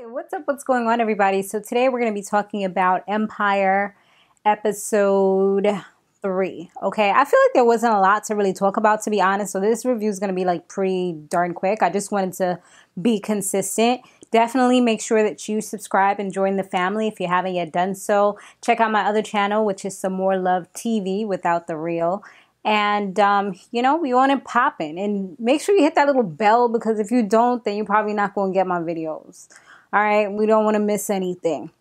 What's up? What's going on, everybody? So today we're going to be talking about Empire episode 3. Okay, I feel like there wasn't a lot to really talk about, to be honest. So this review is going to be like pretty darn quick. I just wanted to be consistent. Definitely make sure that you subscribe and join the family if you haven't yet done so. Check out my other channel, which is Samore Love TV without the real. And, we want it popping. And make sure you hit that little bell, because if you don't, then you're probably not going to get my videos. All right? We don't want to miss anything.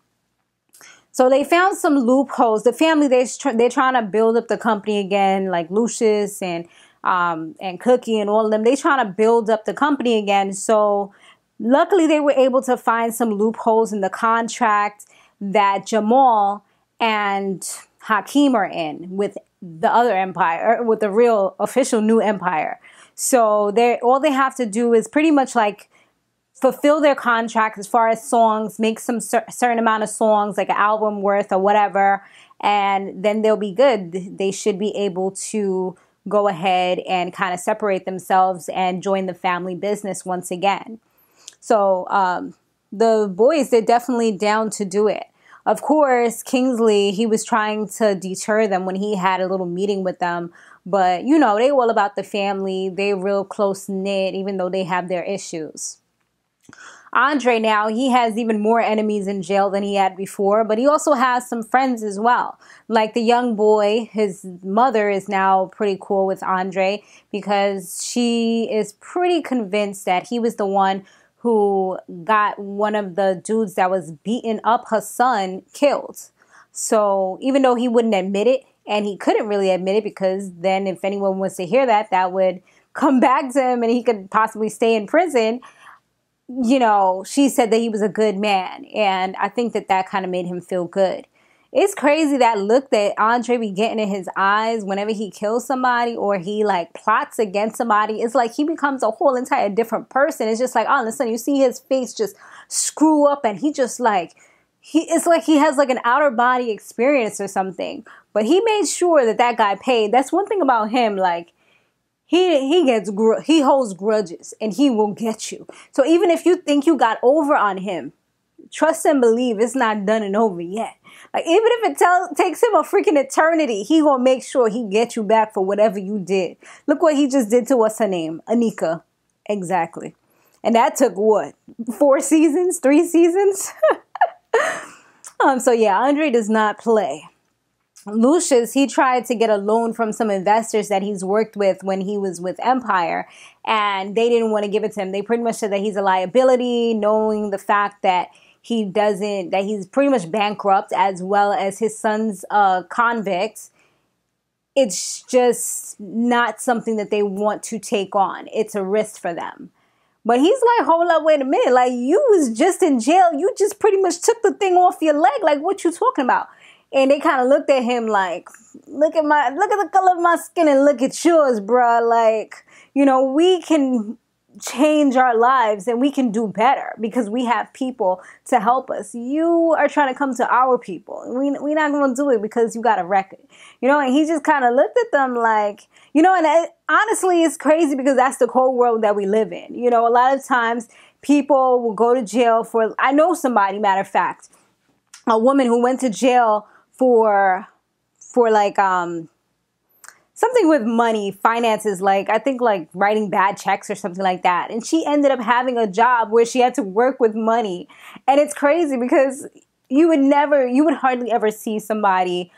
So they found some loopholes. The family, they're trying to build up the company again, like Luscious and Cookie and all of them. They're trying to build up the company again. So luckily they were able to find some loopholes in the contract that Jamal and Hakeem are in with the other empire, with the real official new empire. So all they have to do is pretty much like fulfill their contract as far as songs, make some certain amount of songs, like an album worth or whatever, and then they'll be good. They should be able to go ahead and kind of separate themselves and join the family business once again. So the boys, they're definitely down to do it. Of course, Kingsley, he was trying to deter them when he had a little meeting with them. But, they all about the family. They're real close-knit, even though they have their issues. Andre now, he has even more enemies in jail than he had before. But he also has some friends as well. Like the young boy, his mother is now pretty cool with Andre, because she is pretty convinced that he was the one who got one of the dudes that was beating up her son killed. So even though he wouldn't admit it, and he couldn't really admit it, because then if anyone was to hear that, that would come back to him and he could possibly stay in prison. She said that he was a good man. And I think that kind of made him feel good. It's crazy, that look that Andre be getting in his eyes whenever he kills somebody or he like plots against somebody. It's like he becomes a whole entire different person. It's just like, all of a sudden you see his face just screw up, and he just like, it's like he has like an outer body experience or something. But he made sure that guy paid. That's one thing about him. Like he holds grudges, and he will get you. So even if you think you got over on him, trust and believe it's not done and over yet. Like, even if it takes him a freaking eternity, he gonna make sure he gets you back for whatever you did. Look what he just did to what's her name? Anika. Exactly. And that took what? 4 seasons? 3 seasons? So yeah, Andre does not play. Luscious, he tried to get a loan from some investors that he's worked with when he was with Empire, and they didn't want to give it to him. They pretty much said that he's a liability, knowing the fact that he's pretty much bankrupt, as well as his son's convict. It's just not something that they want to take on. It's a risk for them. But he's like, hold up, wait a minute. Like, you was just in jail. You just pretty much took the thing off your leg. Like, what you talking about? And they kind of looked at him like, look at the color of my skin and look at yours, bruh. Like, we can change our lives and we can do better because we have people to help us. You are trying to come to our people. We're not going to do it because you got a record. And he just kind of looked at them like, and honestly, it's crazy because that's the cold world that we live in. A lot of times people will go to jail for, I know somebody, matter of fact, a woman who went to jail for like, something with money, finances, like I think like writing bad checks or something like that. And she ended up having a job where she had to work with money. And it's crazy because you would hardly ever see somebody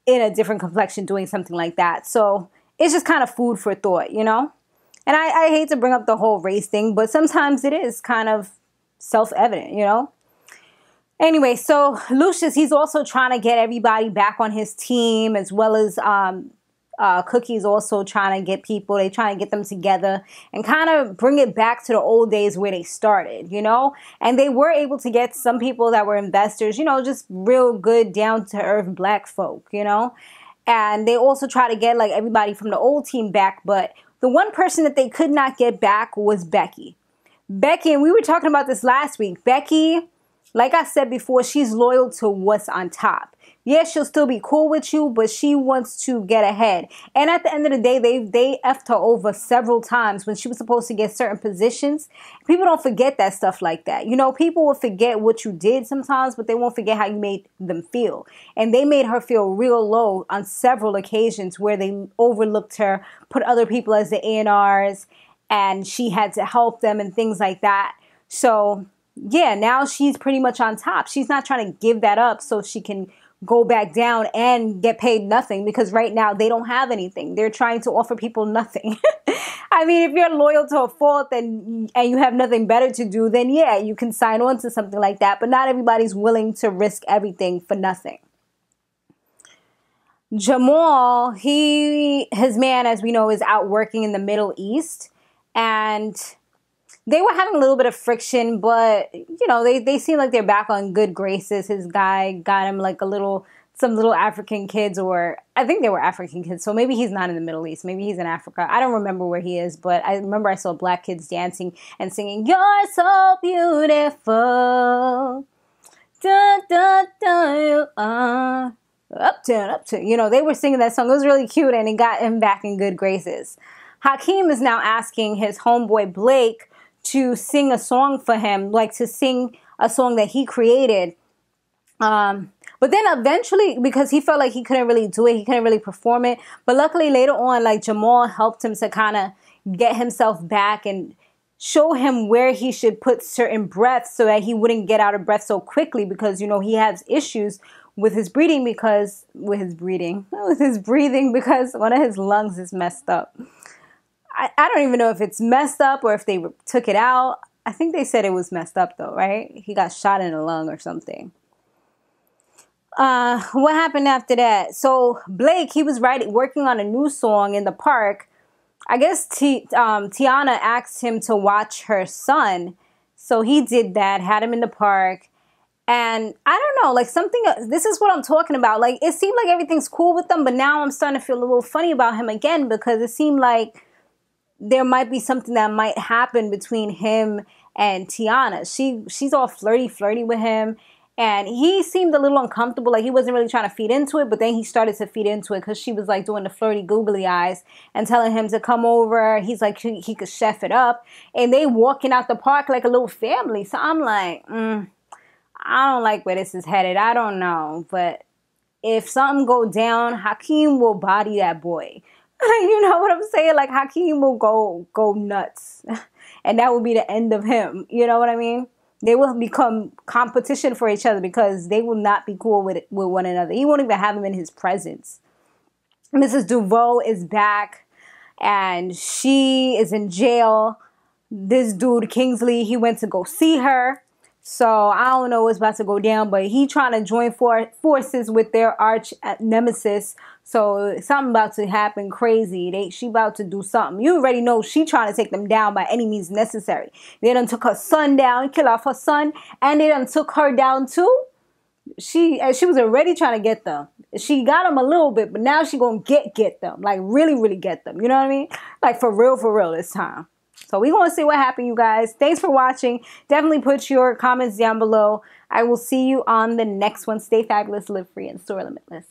in a different complexion doing something like that. So it's just kind of food for thought, And I hate to bring up the whole race thing, but sometimes it is kind of self-evident, Anyway, so Luscious, he's also trying to get everybody back on his team, as well as Cookie's also trying to get people. They trying to get them together and kind of bring it back to the old days where they started, And they were able to get some people that were investors, just real good, down-to-earth black folk, And they also try to get like everybody from the old team back. But the one person that they could not get back was Becky. And we were talking about this last week. Becky like I said before, she's loyal to what's on top. Yeah, she'll still be cool with you, but she wants to get ahead. And at the end of the day, they effed her over several times when she was supposed to get certain positions. People don't forget that stuff like that. You know, people will forget what you did sometimes, but they won't forget how you made them feel. And they made her feel real low on several occasions where they overlooked her, put other people as the A&Rs, and she had to help them and things like that. So, yeah, now she's pretty much on top. She's not trying to give that up so she can go back down and get paid nothing, because right now they don't have anything. They're trying to offer people nothing. I mean, if you're loyal to a fault and you have nothing better to do, then yeah, you can sign on to something like that. But not everybody's willing to risk everything for nothing. Jamal, his man, as we know, is out working in the Middle East, and they were having a little bit of friction, but, you know, they seem like they're back on good graces. His guy got him like some little African kids, or I think they were African kids. So maybe he's not in the Middle East. Maybe he's in Africa. I don't remember where he is, but I remember I saw black kids dancing and singing, "You're so beautiful. Da, da, da, you are. Uptown, uptown." You know, they were singing that song. It was really cute, and it got him back in good graces. Hakeem is now asking his homeboy Blake to sing a song for him, like to sing a song that he created. But then eventually, because he felt like he couldn't really do it, he couldn't really perform it. But luckily later on, like Jamal helped him to kind of get himself back and show him where he should put certain breaths so that he wouldn't get out of breath so quickly, because, you know, he has issues with his breathing because one of his lungs is messed up. I don't even know if it's messed up or if they took it out. I think they said it was messed up though, right? He got shot in the lung or something. What happened after that? So Blake, he was working on a new song in the park. I guess Tiana asked him to watch her son. So he did that, had him in the park. And I don't know, like this is what I'm talking about. Like, it seemed like everything's cool with them, but now I'm starting to feel a little funny about him again, because it seemed like there might be something that might happen between him and Tiana. She's all flirty with him, and he seemed a little uncomfortable, like he wasn't really trying to feed into it, but then he started to feed into it because she was like doing the flirty googly eyes and telling him to come over. He's like he could chef it up, and they walking out the park like a little family. So I'm like, I don't like where this is headed. I don't know, but if something go down, Hakeem will body that boy. You know what I'm saying? Like, Hakeem will go nuts. And that will be the end of him. You know what I mean? They will become competition for each other because they will not be cool with one another. He won't even have him in his presence. Mrs. DuVoe is back, and she is in jail. This dude, Kingsley, he went to go see her. So I don't know what's about to go down, but he trying to join forces with their arch nemesis. So something about to happen crazy. She about to do something. You already know she trying to take them down by any means necessary. They done took her son down, kill off her son, and they done took her down too. She was already trying to get them. She got them a little bit, but now she gonna get them. Like, really get them. You know what I mean? Like, for real this time. So we're going to see what happened, you guys. Thanks for watching. Definitely put your comments down below. I will see you on the next one. Stay fabulous, live free, and soar limitless.